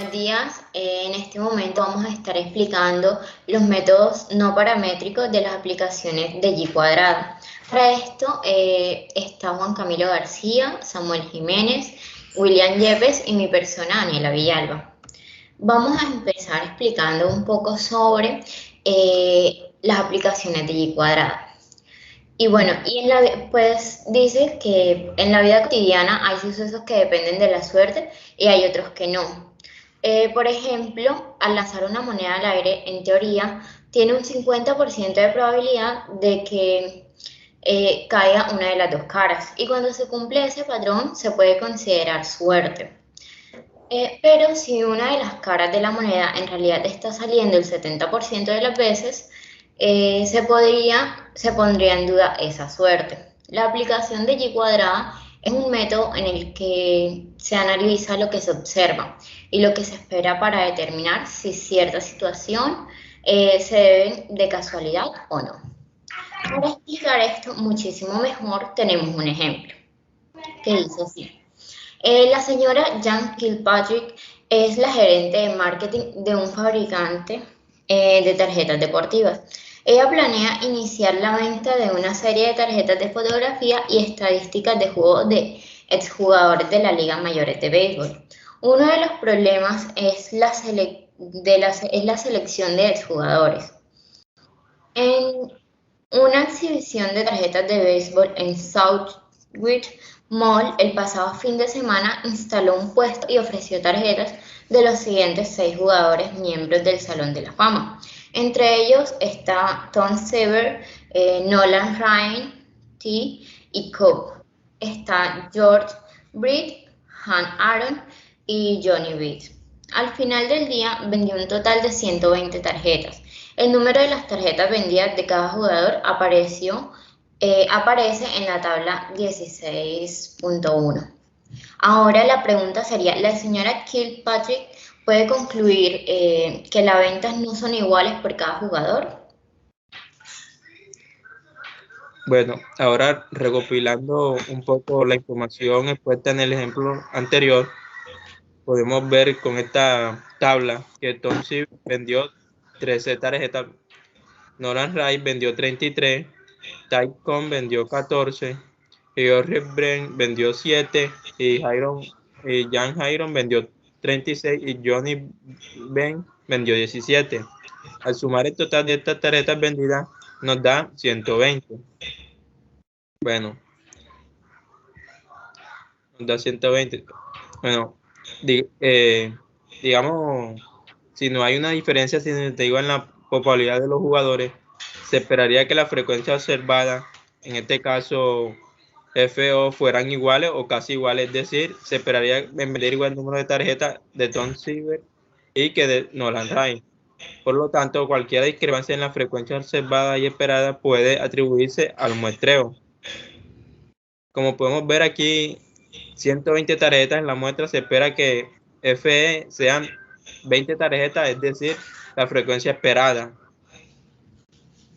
Buenos días. En este momento vamos a estar explicando los métodos no paramétricos de las aplicaciones de Y cuadrado. Para esto está Juan Camilo García, Samuel Jiménez, William Yepes y mi persona, Daniela Villalba. Vamos a empezar explicando un poco sobre las aplicaciones de Y cuadrado. Y bueno, pues dice que en la vida cotidiana hay sucesos que dependen de la suerte y hay otros que no. Por ejemplo, al lanzar una moneda al aire, en teoría, tiene un 50% de probabilidad de que caiga una de las dos caras. Y cuando se cumple ese patrón, se puede considerar suerte. Pero si una de las caras de la moneda en realidad está saliendo el 70% de las veces, se pondría en duda esa suerte. La aplicación de Y cuadrada es un método en el que se analiza lo que se observa y lo que se espera para determinar si cierta situación se debe de casualidad o no. Para explicar esto muchísimo mejor, tenemos un ejemplo que dice así. La señora Jan Kilpatrick es la gerente de marketing de un fabricante de tarjetas deportivas. Ella planea iniciar la venta de una serie de tarjetas de fotografía y estadísticas de juegos de exjugadores de la Liga Mayores de Béisbol. Uno de los problemas es la selección de exjugadores. En una exhibición de tarjetas de béisbol en Southwick Mall el pasado fin de semana instaló un puesto y ofreció tarjetas de los siguientes 6 jugadores miembros del Salón de la Fama. Entre ellos está Tom Seaver, Nolan Ryan, T. y Cobb. Está George Brett, Han Aaron y Johnny Beat. Al final del día vendió un total de 120 tarjetas. El número de las tarjetas vendidas de cada jugador aparece en la tabla 16.1. Ahora la pregunta sería, ¿la señora Kilpatrick puede concluir que las ventas no son iguales por cada jugador? Bueno, ahora recopilando un poco la información expuesta en el ejemplo anterior, podemos ver con esta tabla que Tom Seaver vendió 13 tarjetas, Nolan Wright vendió 33, Ty Cobb vendió 14, George Brent vendió 7 y Jan Hyron vendió 36 y Johnny Ben vendió 17. Al sumar el total de estas tarjetas vendidas nos da 120. Bueno, nos da 120. Bueno, digamos, si no hay una diferencia significativa en la popularidad de los jugadores, se esperaría que la frecuencia observada, en este caso FO, fueran iguales o casi iguales, es decir, se esperaría vender igual número de tarjetas de Tom Seaver y que de Nolan Ryan. Por lo tanto, cualquier discrepancia en la frecuencia observada y esperada puede atribuirse al muestreo. Como podemos ver aquí, 120 tarjetas en la muestra, se espera que FE sean 20 tarjetas, es decir, la frecuencia esperada.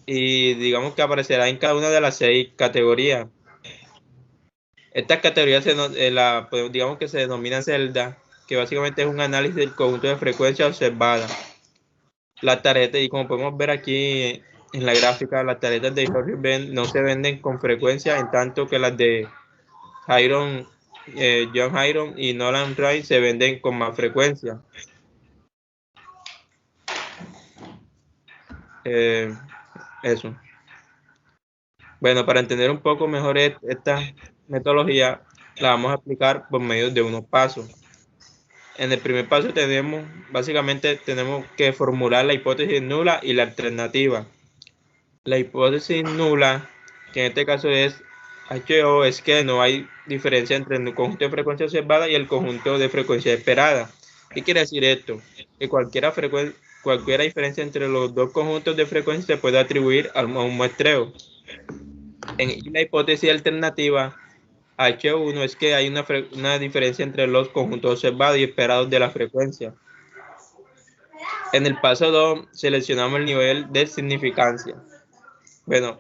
Y digamos que aparecerá en cada una de las 6 categorías. Estas categorías digamos que se denominan celda, que básicamente es un análisis del conjunto de frecuencias observadas. Las tarjetas, y como podemos ver aquí en la gráfica, las tarjetas de George Ben no se venden con frecuencia, en tanto que las de John Hyron y Nolan Wright se venden con más frecuencia. Eso. Bueno, para entender un poco mejor esta metodología, la vamos a explicar por medio de unos pasos. En el primer paso básicamente tenemos que formular la hipótesis nula y la alternativa. La hipótesis nula, que en este caso es HO, es que no hay diferencia entre el conjunto de frecuencia observada y el conjunto de frecuencia esperada. ¿Qué quiere decir esto? Que cualquier diferencia entre los dos conjuntos de frecuencia se puede atribuir a un muestreo. En la hipótesis alternativa, H1 es que hay una diferencia entre los conjuntos observados y esperados de la frecuencia. En el paso 2 seleccionamos el nivel de significancia. Bueno,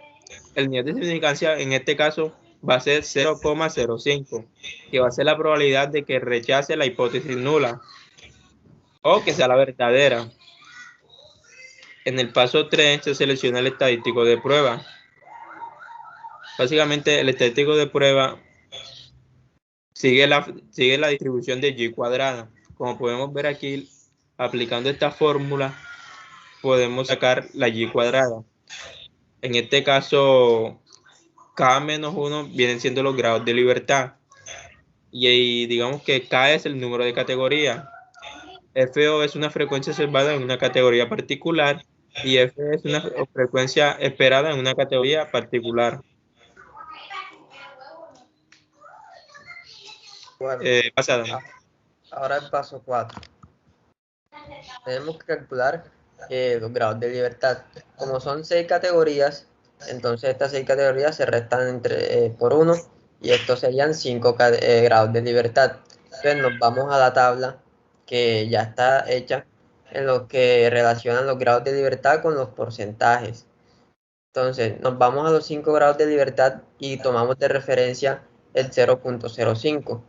el nivel de significancia en este caso va a ser 0,05, que va a ser la probabilidad de que rechace la hipótesis nula. o que sea la verdadera. En el paso 3 se selecciona el estadístico de prueba. Básicamente el estadístico de prueba sigue la distribución de y cuadrada. Como podemos ver aquí, aplicando esta fórmula, podemos sacar la y cuadrada. En este caso, K menos 1 vienen siendo los grados de libertad. Y digamos que K es el número de categoría. FO es una frecuencia observada en una categoría particular y F es una frecuencia esperada en una categoría particular. Bueno, Pasada. ahora el paso 4. Tenemos que calcular los grados de libertad. Como son 6 categorías, entonces estas 6 categorías se restan por 1 y estos serían 5 grados de libertad. Entonces nos vamos a la tabla que ya está hecha en lo que relacionan los grados de libertad con los porcentajes. Entonces nos vamos a los 5 grados de libertad y tomamos de referencia el 0.05,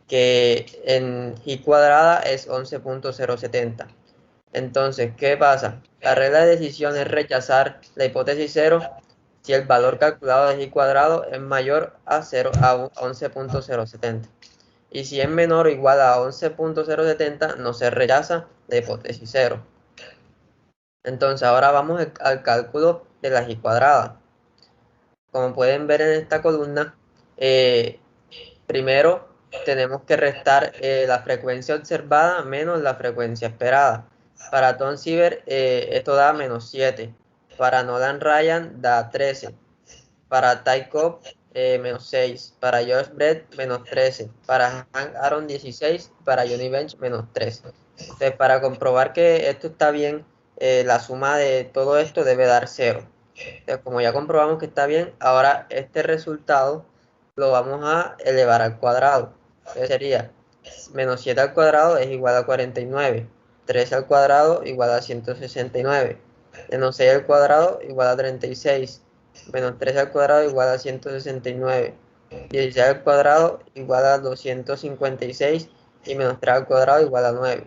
que en y cuadrada es 11.070. Entonces, ¿qué pasa? La regla de decisión es rechazar la hipótesis 0 si el valor calculado de y cuadrado es mayor a 11.070. Y si es menor o igual a 11.070, no se rechaza la hipótesis 0. Entonces, ahora vamos al cálculo de la y cuadrada. Como pueden ver en esta columna, primero tenemos que restar la frecuencia observada menos la frecuencia esperada. Para Tom Siever esto da menos 7. Para Nolan Ryan da 13. Para Ty Cobb menos 6. Para Josh Brett menos 13. Para Hank Aaron 16. Para Johnny Bench menos 13. Entonces, para comprobar que esto está bien, la suma de todo esto debe dar 0. Entonces, como ya comprobamos que está bien, ahora este resultado lo vamos a elevar al cuadrado. Entonces sería menos 7 al cuadrado es igual a 49. 13 al cuadrado igual a 169. Menos 6 al cuadrado igual a 36. Menos 13 al cuadrado igual a 169. 16 al cuadrado igual a 256. Y menos 3 al cuadrado igual a 9.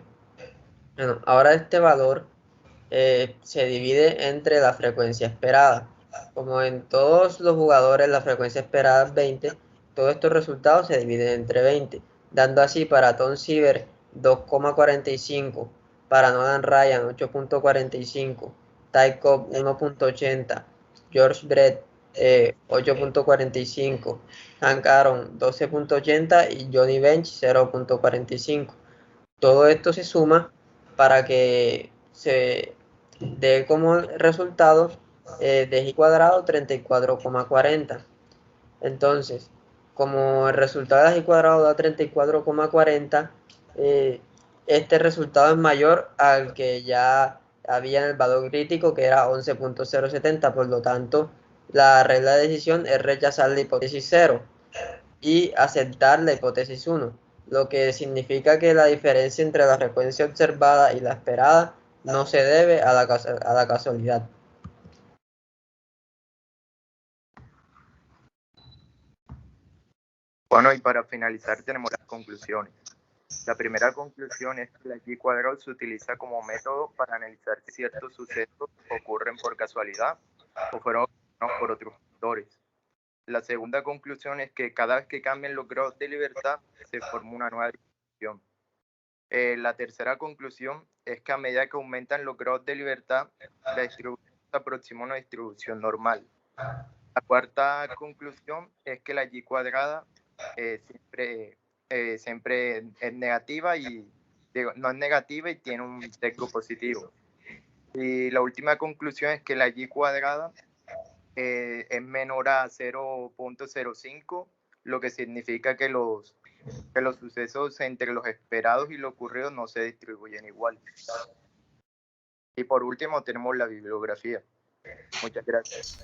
Bueno, ahora este valor se divide entre la frecuencia esperada. Como en todos los jugadores la frecuencia esperada es 20, todos estos resultados se dividen entre 20, dando así para Tom Siever 2,45, para Nolan Ryan 8.45, Ty Cobb 1.80, George Brett 8.45, Hank Aaron 12.80 y Johnny Bench 0.45. Todo esto se suma para que se dé como resultado de y cuadrado 34,40. Entonces, como el resultado de y cuadrado da 34,40, este resultado es mayor al que ya había en el valor crítico, que era 11.070. Por lo tanto, la regla de decisión es rechazar la hipótesis 0 y aceptar la hipótesis 1, lo que significa que la diferencia entre la frecuencia observada y la esperada no se debe a la casualidad. Bueno, y para finalizar tenemos las conclusiones. La primera conclusión es que la y cuadrado se utiliza como método para analizar si ciertos sucesos ocurren por casualidad o fueron ocasionados por otros factores. La segunda conclusión es que cada vez que cambian los grados de libertad se forma una nueva distribución. La tercera conclusión es que a medida que aumentan los grados de libertad, la distribución se aproxima a una distribución normal. La cuarta conclusión es que la y cuadrada siempre es negativa no es negativa y tiene un sesgo positivo. Y la última conclusión es que la y cuadrada es menor a 0.05, lo que significa que los sucesos entre los esperados y lo ocurrido no se distribuyen igual. Y por último tenemos la bibliografía. Muchas gracias.